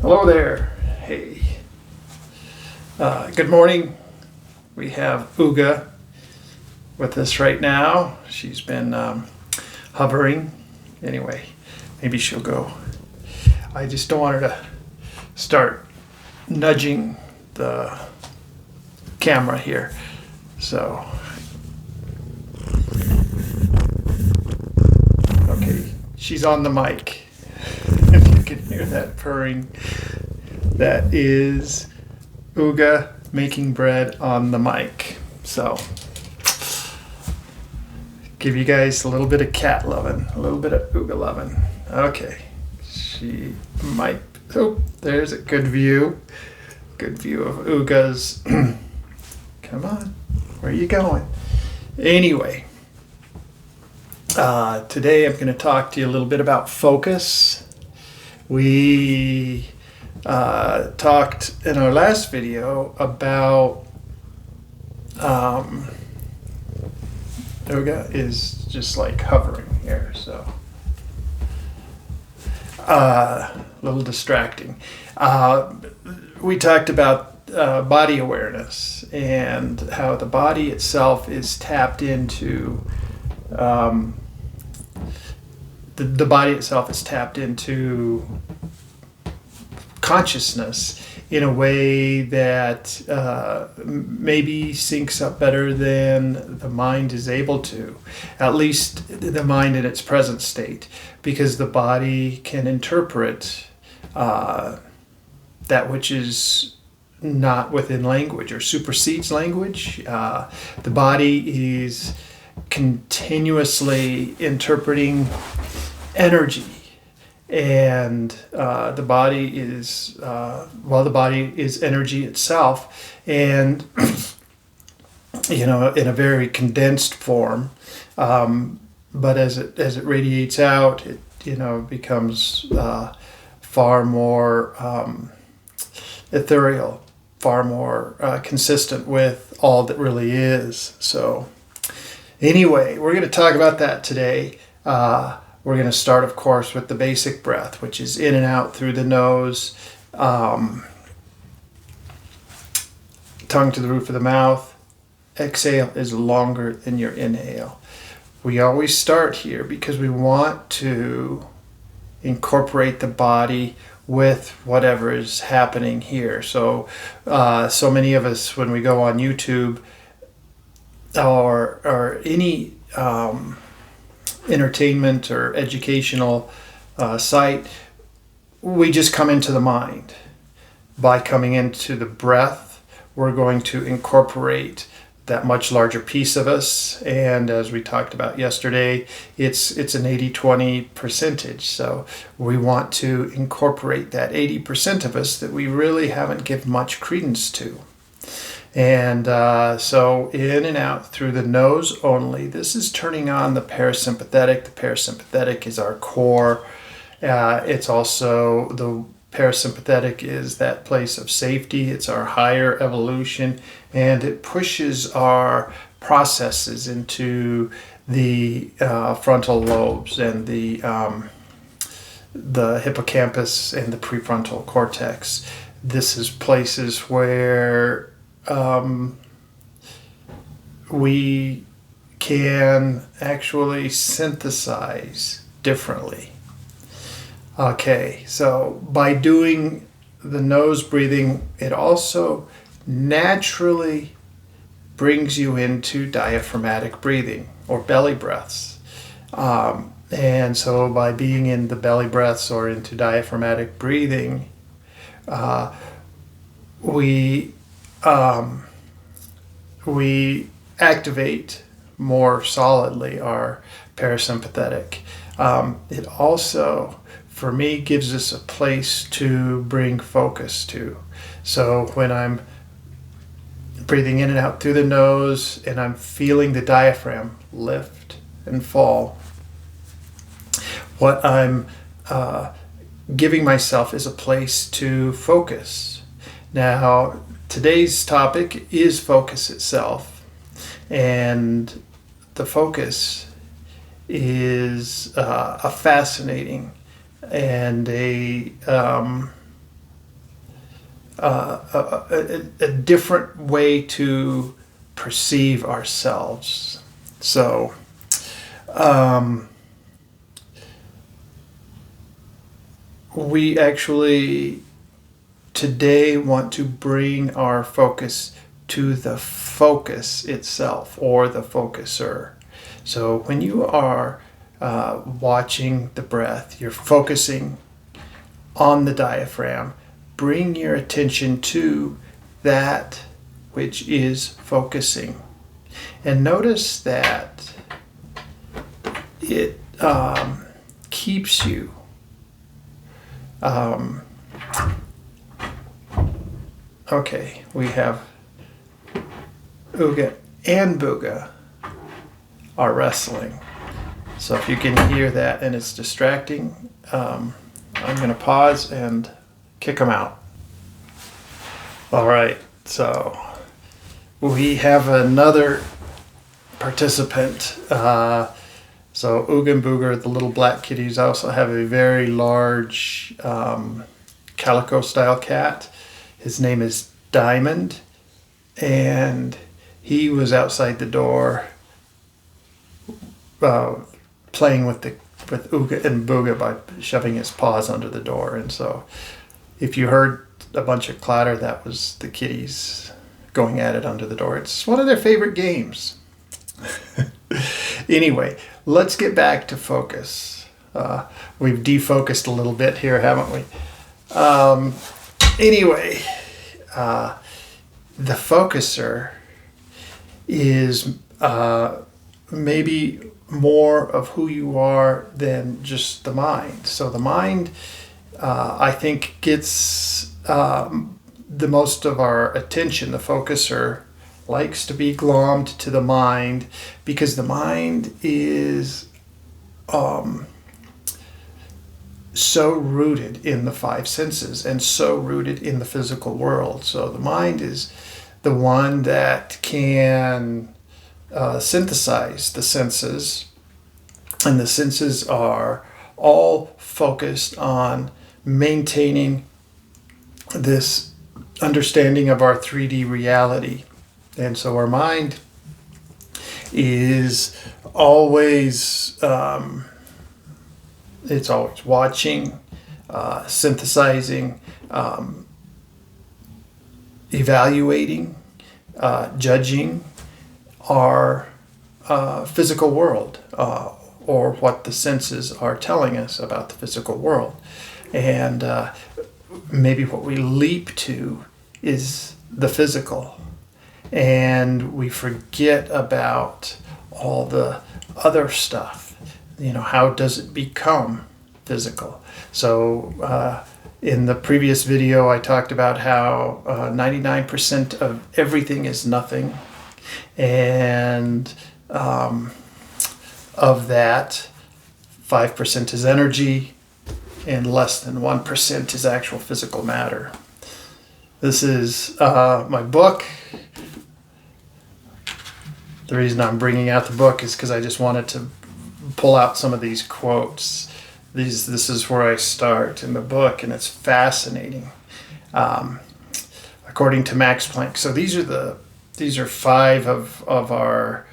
Hello there. Hey. Good morning. We have Uga with us right now. She's been hovering. Anyway, maybe she'll go. I just don't want her to start nudging the camera here. So, okay, she's on the mic. If you can hear that purring, that is Uga making bread on the mic. So, give you guys a little bit of cat loving, a little bit of Uga loving. Okay, she might. Oh, there's a good view. Good view of Uga's. Come on, where are you going? Anyway, today I'm going to talk to you a little bit about focus. We talked in our last video about Uga is just like hovering here, so a little distracting. We talked about body awareness and how the body itself is tapped into the body itself is tapped into consciousness in a way that maybe syncs up better than the mind is able to, at least the mind in its present state, because the body can interpret that which is not within language or supersedes language. The body is continuously interpreting energy, and the body is the body is energy itself, and in a very condensed form, but as it radiates out, it becomes far more ethereal, far more consistent with all that really is. So anyway, we're going to talk about that today. We're going to start, of course, with the basic breath, which is in and out through the nose, tongue to the roof of the mouth. Exhale is longer than your inhale. We always start here because we want to incorporate the body with whatever is happening here. So many of us, when we go on YouTube or any entertainment or educational site, we just come into the mind. By coming into the breath, we're going to incorporate that much larger piece of us, and as we talked about yesterday, it's an 80-20 percentage. So we want to incorporate that 80% of us that we really haven't given much credence to. And so in and out through the nose only. This is turning on the parasympathetic. The parasympathetic is our core. It's also, the parasympathetic is that place of safety. It's our higher evolution, and it pushes our processes into the frontal lobes and the hippocampus and the prefrontal cortex. This is places where we can actually synthesize differently. Okay, so by doing the nose breathing, it also naturally brings you into diaphragmatic breathing or belly breaths. And so by being in the belly breaths or into diaphragmatic breathing, we activate more solidly our parasympathetic. It also, for me, gives us a place to bring focus to. So when I'm breathing in and out through the nose and I'm feeling the diaphragm lift and fall, what I'm giving myself is a place to focus. Now, today's topic is focus itself, and the focus is a fascinating and a a different way to perceive ourselves. So, we actually today want to bring our focus to the focus itself, or the focuser. So when you are watching the breath, you're focusing on the diaphragm. Bring your attention to that which is focusing. And notice that it keeps you okay, we have Uga and Booga are wrestling. So if you can hear that and it's distracting, I'm going to pause and kick them out. All right, so we have another participant. So Uga and Booga, the little black kitties, also have a very large calico style cat. His name is Diamond, and he was outside the door playing with Uga and Booga by shoving his paws under the door. And so if you heard a bunch of clatter, that was the kitties going at it under the door. It's one of their favorite games. Anyway, let's get back to focus. We've defocused a little bit here, haven't we? Anyway, the focuser is maybe more of who you are than just the mind. So the mind, I think, gets the most of our attention. The focuser likes to be glommed to the mind because the mind is so rooted in the five senses and so rooted in the physical world. So the mind is the one that can synthesize the senses, and the senses are all focused on maintaining this understanding of our 3D reality. And so our mind is always it's always watching, synthesizing, evaluating, judging our physical world, or what the senses are telling us about the physical world. And maybe what we leap to is the physical, and we forget about all the other stuff. How does it become physical? So in the previous video, I talked about how 99% of everything is nothing. And of that, 5% is energy, and less than 1% is actual physical matter. This is my book. The reason I'm bringing out the book is because I just wanted to pull out some of these quotes. This is where I start in the book, and it's fascinating. According to Max Planck. So these are five of our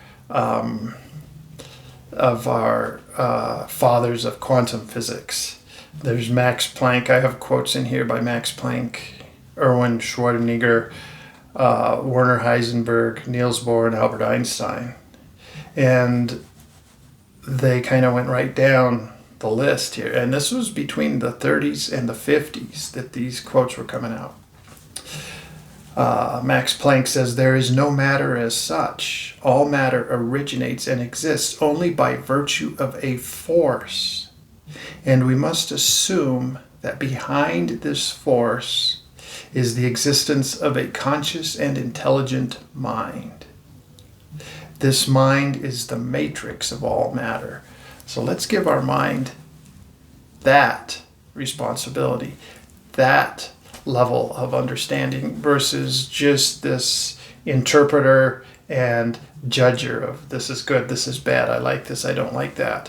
fathers of quantum physics. There's Max Planck. I have quotes in here by Max Planck, Erwin Schrödinger, Werner Heisenberg, Niels Bohr, and Albert Einstein. And they kind of went right down the list here. And this was between the 30s and the 50s that these quotes were coming out. Max Planck says, "There is no matter as such. All matter originates and exists only by virtue of a force. And we must assume that behind this force is the existence of a conscious and intelligent mind. This mind is the matrix of all matter." So let's give our mind that responsibility, that level of understanding, versus just this interpreter and judger of this is good, this is bad, I like this, I don't like that.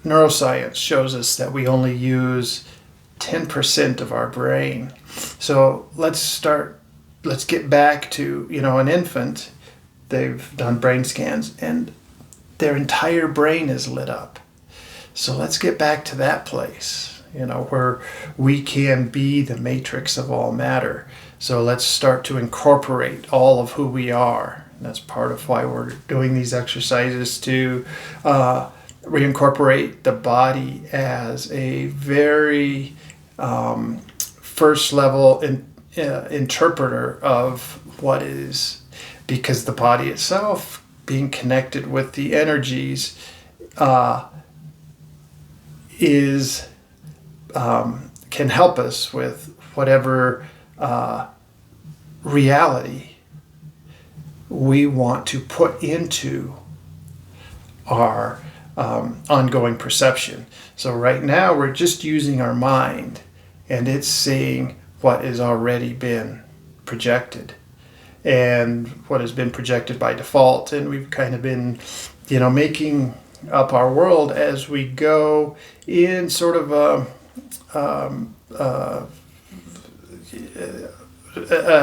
Neuroscience shows us that we only use 10% of our brain. So let's get back to, an infant. They've done brain scans and their entire brain is lit up. So let's get back to that place, where we can be the matrix of all matter. So let's start to incorporate all of who we are. And that's part of why we're doing these exercises, to reincorporate the body as a very first level interpreter of what is, because the body itself, being connected with the energies, can help us with whatever reality we want to put into our ongoing perception. So right now we're just using our mind, and it's seeing what has already been projected and what has been projected by default, and we've kind of been making up our world as we go in sort of a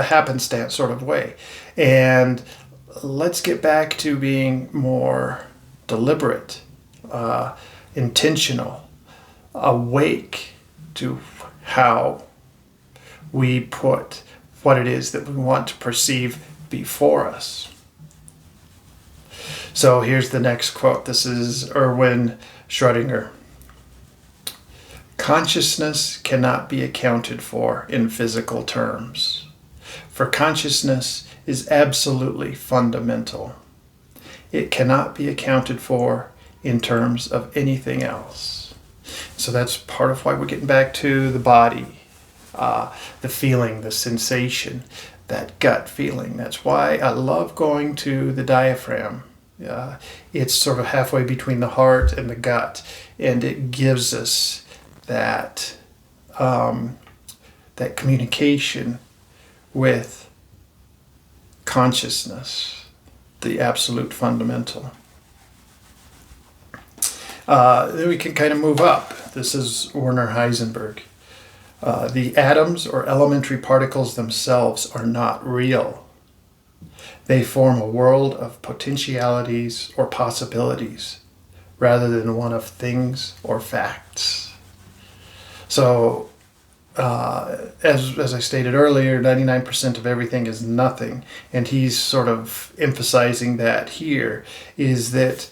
happenstance sort of way. And let's get back to being more deliberate, intentional, awake to how we put what it is that we want to perceive before us. So here's the next quote. This is Erwin Schrödinger. Consciousness cannot be accounted for in physical terms, for consciousness is absolutely fundamental. It cannot be accounted for in terms of anything else. So that's part of why we're getting back to the body, the feeling, the sensation, that gut feeling. That's why I love going to the diaphragm. It's sort of halfway between the heart and the gut, and it gives us that communication with consciousness, the absolute fundamental. Then we can kind of move up. This is Werner Heisenberg. The atoms or elementary particles themselves are not real. They form a world of potentialities or possibilities rather than one of things or facts. So, as I stated earlier, 99% of everything is nothing. And he's sort of emphasizing that here, is that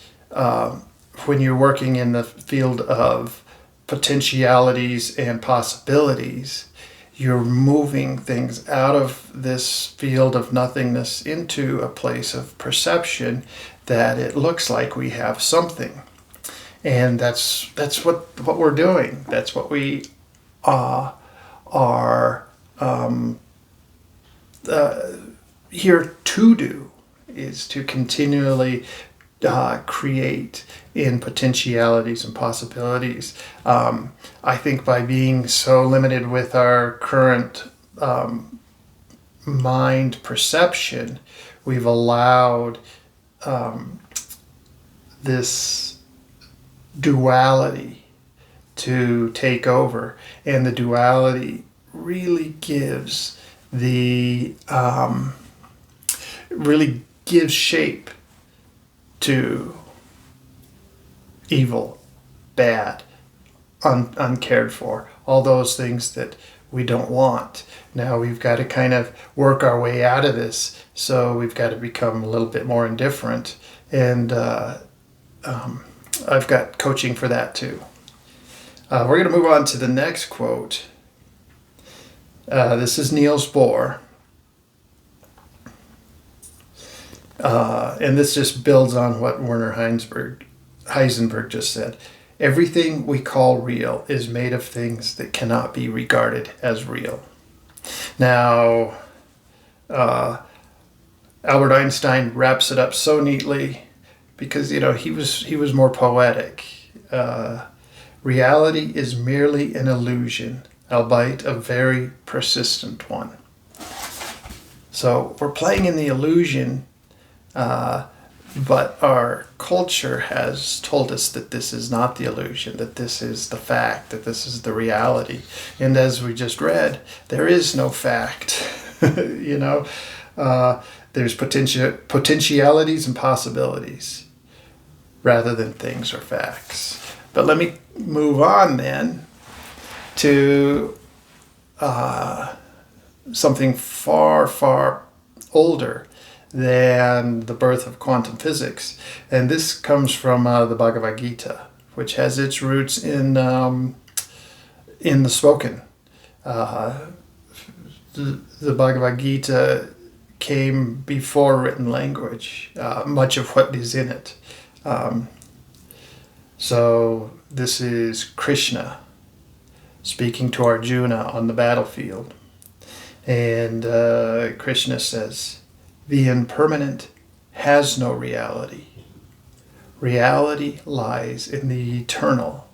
when you're working in the field of potentialities and possibilities, you're moving things out of this field of nothingness into a place of perception that it looks like we have something. And that's what we're doing. That's what we are here to do, is to continually create in potentialities and possibilities. I think by being so limited with our current mind perception, we've allowed this duality to take over, and the duality really gives shape to evil, bad, uncared for, all those things that we don't want. Now we've got to kind of work our way out of this, so we've got to become a little bit more indifferent, and I've got coaching for that too. We're going to move on to the next quote. This is Niels Bohr. And this just builds on what Werner Heisenberg just said. Everything we call real is made of things that cannot be regarded as real. Now, Albert Einstein wraps it up so neatly because, he was more poetic. Reality is merely an illusion, albeit a very persistent one. So we're playing in the illusion But our culture has told us that this is not the illusion, that this is the fact, that this is the reality. And as we just read, there is no fact. you know, there's potentialities and possibilities rather than things or facts. But let me move on then to something far, far older than the birth of quantum physics. And this comes from the Bhagavad Gita, which has its roots in the spoken. The Bhagavad Gita came before written language, much of what is in it. So this is Krishna speaking to Arjuna on the battlefield. And Krishna says, "The impermanent has no reality. Reality lies in the eternal.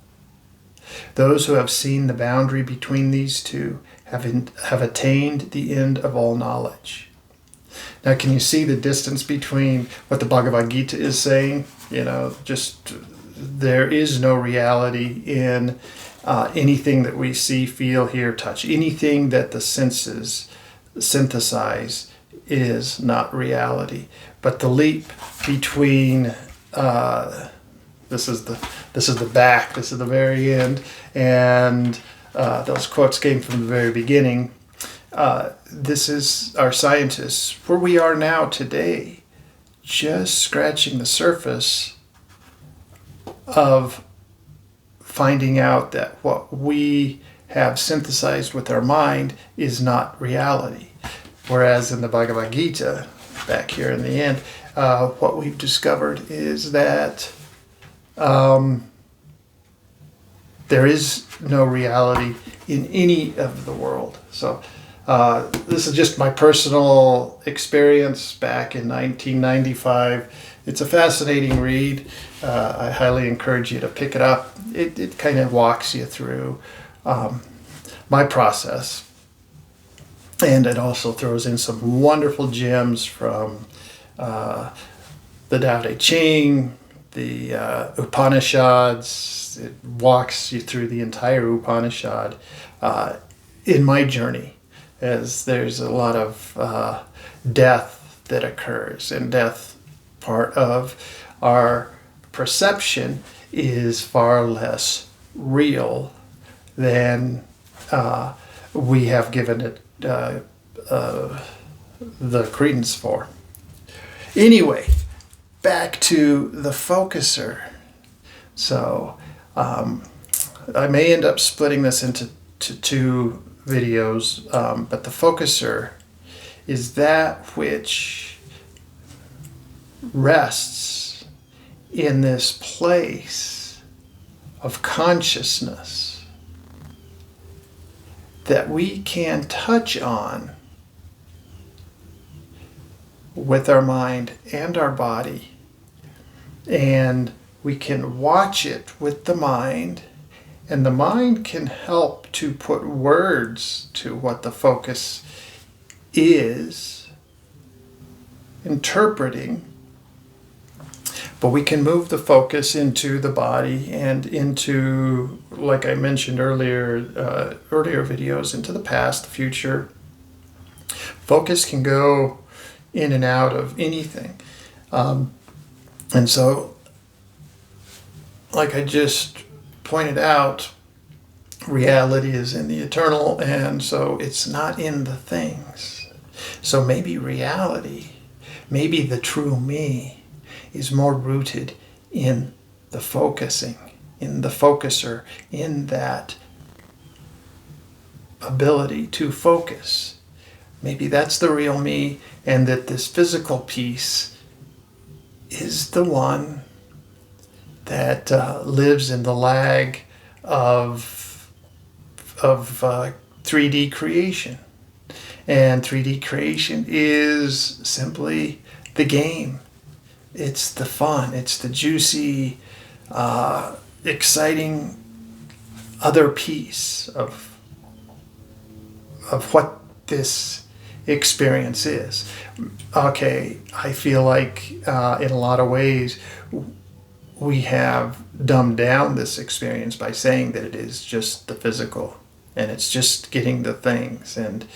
Those who have seen the boundary between these two have attained the end of all knowledge." Now, can you see the distance between what the Bhagavad Gita is saying? Just there is no reality in anything that we see, feel, hear, touch. Anything that the senses synthesize is not reality. But the leap between this is the back, this is the very end, and those quotes came from the very beginning. This is our scientists, where we are now today, just scratching the surface of finding out that what we have synthesized with our mind is not reality. Whereas in the Bhagavad Gita, back here in the end, what we've discovered is that there is no reality in any of the world. So this is just my personal experience back in 1995. It's a fascinating read. I highly encourage you to pick it up. It kind of walks you through my process. And it also throws in some wonderful gems from the Tao Te Ching, the Upanishads. It walks you through the entire Upanishad in my journey, as there's a lot of death that occurs, and death, part of our perception, is far less real than we have given it the credence for. Anyway, back to the focuser. So I may end up splitting this into two videos, but the focuser is that which rests in this place of consciousness that we can touch on with our mind and our body, and we can watch it with the mind, and the mind can help to put words to what the focus is interpreting. But we can move the focus into the body and into, like I mentioned earlier videos, into the past, the future. Focus can go in and out of anything. And so, like I just pointed out, reality is in the eternal, and so it's not in the things. So maybe reality, maybe the true me, is more rooted in the focusing, in the focuser, in that ability to focus. Maybe that's the real me, and that this physical piece is the one that lives in the lag of 3D creation. And 3D creation is simply the game. It's the fun. It's the juicy, exciting other piece of what this experience is. Okay, I feel like in a lot of ways we have dumbed down this experience by saying that it is just the physical and it's just getting the things and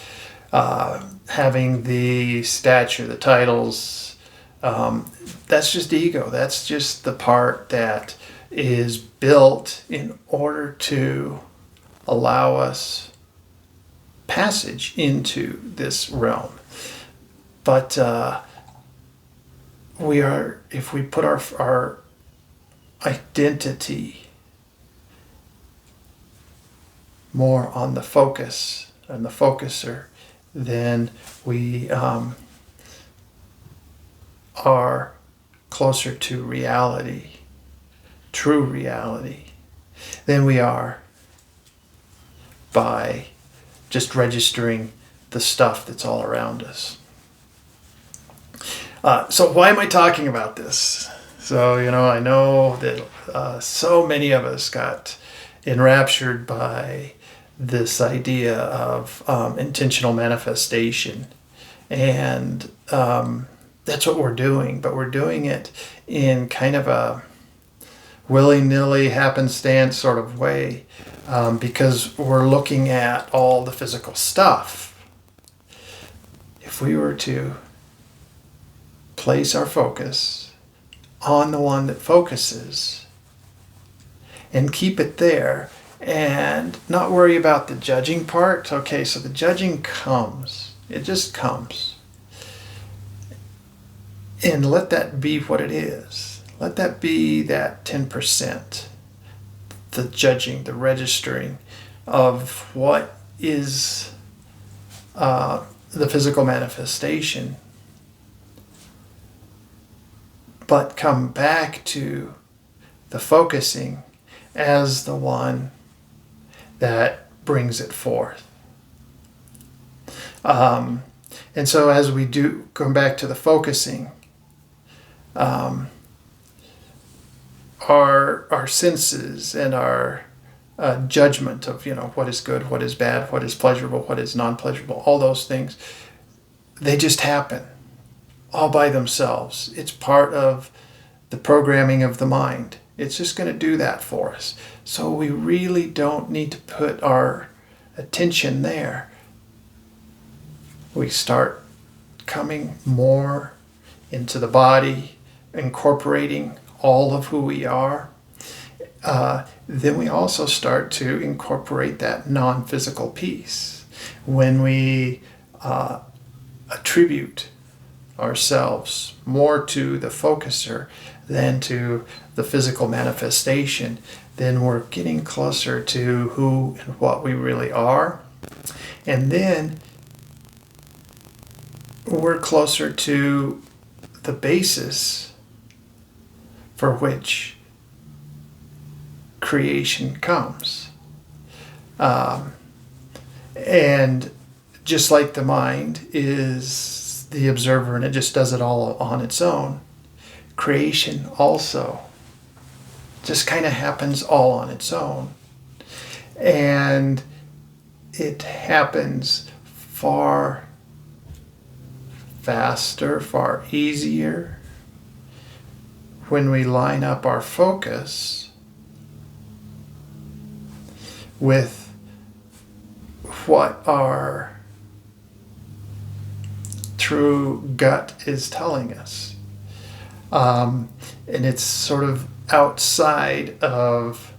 having the stature, the titles. That's just ego. That's just the part that is built in order to allow us passage into this realm. But if we put our identity more on the focus and the focuser, then we are closer to reality, true reality, than we are by just registering the stuff that's all around us. So why am I talking about this? So, I know that so many of us got enraptured by this idea of intentional manifestation. And that's what we're doing, but we're doing it in kind of a willy-nilly, happenstance sort of way, because we're looking at all the physical stuff. If we were to place our focus on the one that focuses and keep it there and not worry about the judging part. Okay, so the judging comes. It just comes. And let that be what it is. Let that be that 10%. The judging, the registering of what is the physical manifestation. But come back to the focusing as the one that brings it forth. And so as we do come back to the focusing, our senses and our judgment of what is good, what is bad, what is pleasurable, what is non-pleasurable, all those things, they just happen all by themselves. It's part of the programming of the mind. It's just going to do that for us. So we really don't need to put our attention there. We start coming more into the body, incorporating all of who we are. Then we also start to incorporate that non-physical piece. When we attribute ourselves more to the focuser than to the physical manifestation, then we're getting closer to who and what we really are. And then we're closer to the basis for which creation comes. And just like the mind is the observer and it just does it all on its own, creation also just kind of happens all on its own. And it happens far faster, far easier when we line up our focus with what our true gut is telling us. And it's sort of outside of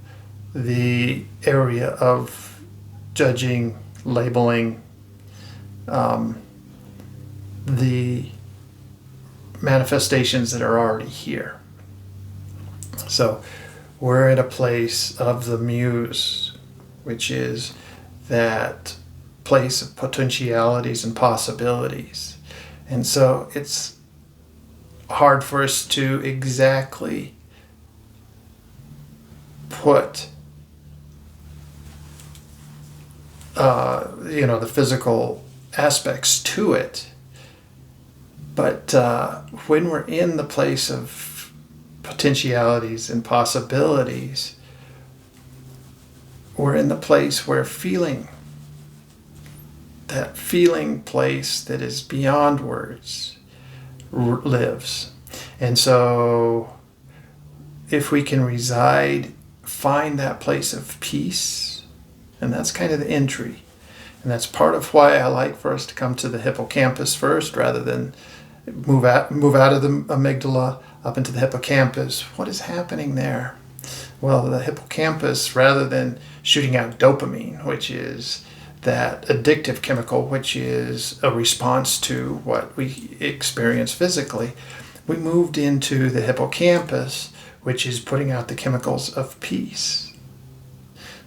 the area of judging, labeling, the manifestations that are already here. So we're at a place of the muse, which is that place of potentialities and possibilities. And so it's hard for us to exactly put the physical aspects to it. But when we're in the place of potentialities and possibilities, we're in the place where feeling that feeling place that is beyond words lives. And so if we can find that place of peace, and that's kind of the entry. And that's part of why I like for us to come to the hippocampus first rather than move out of the amygdala up into the hippocampus. What is happening there? Well, the hippocampus, rather than shooting out dopamine, which is that addictive chemical, which is a response to what we experience physically, we moved into the hippocampus, which is putting out the chemicals of peace.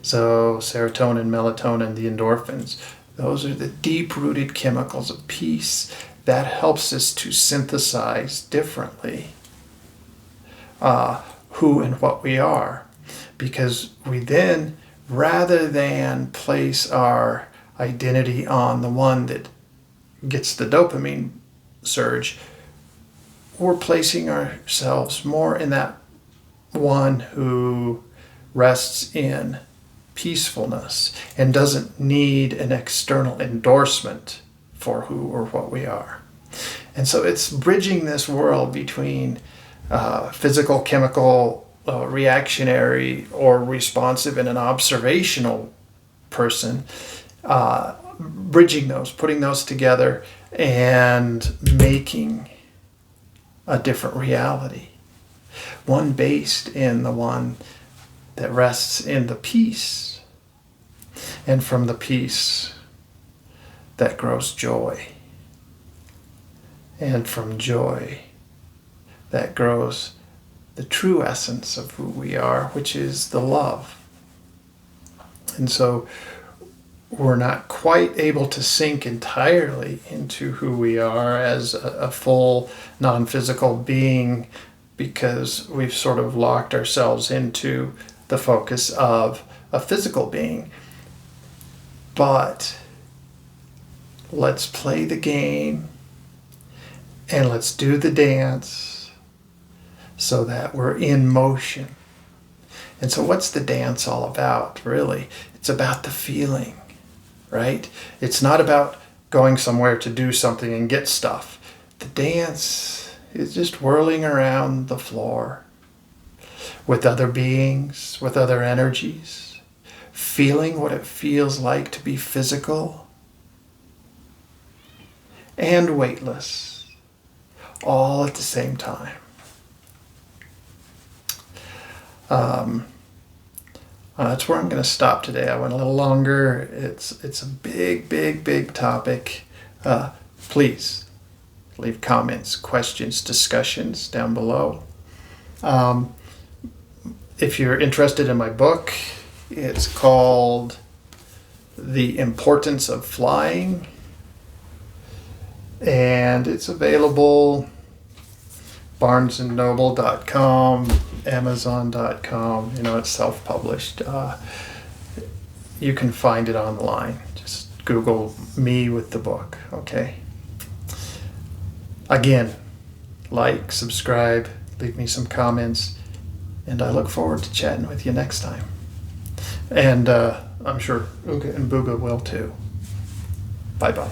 So serotonin, melatonin, the endorphins, those are the deep-rooted chemicals of peace that helps us to synthesize differently who and what we are. Because we then, rather than place our identity on the one that gets the dopamine surge, we're placing ourselves more in that one who rests in peacefulness and doesn't need an external endorsement for who or what we are. And so it's bridging this world between physical, chemical, reactionary, or responsive in an observational person, bridging those, putting those together, and making a different reality. One based in the one that rests in the peace. And from the peace that grows joy. And from joy that grows the true essence of who we are, which is the love. And so we're not quite able to sink entirely into who we are as a full non-physical being because we've sort of locked ourselves into the focus of a physical being. But let's play the game and let's do the dance so that we're in motion. And so what's the dance all about, really? It's about the feeling, right? It's not about going somewhere to do something and get stuff. The dance is just whirling around the floor with other beings, with other energies, feeling what it feels like to be physical and weightless, all at the same time. That's where I'm going to stop today. I went a little longer. It's a big topic. Please leave comments, questions, discussions down below. If you're interested in my book, it's called The Importance of Flying, and it's available BarnesandNoble.com, Amazon.com. It's self-published. You can find it online. Just Google me with the book, okay? Again, like, subscribe, leave me some comments, and I look forward to chatting with you next time. And I'm sure Uga and Booga will too. Bye-bye.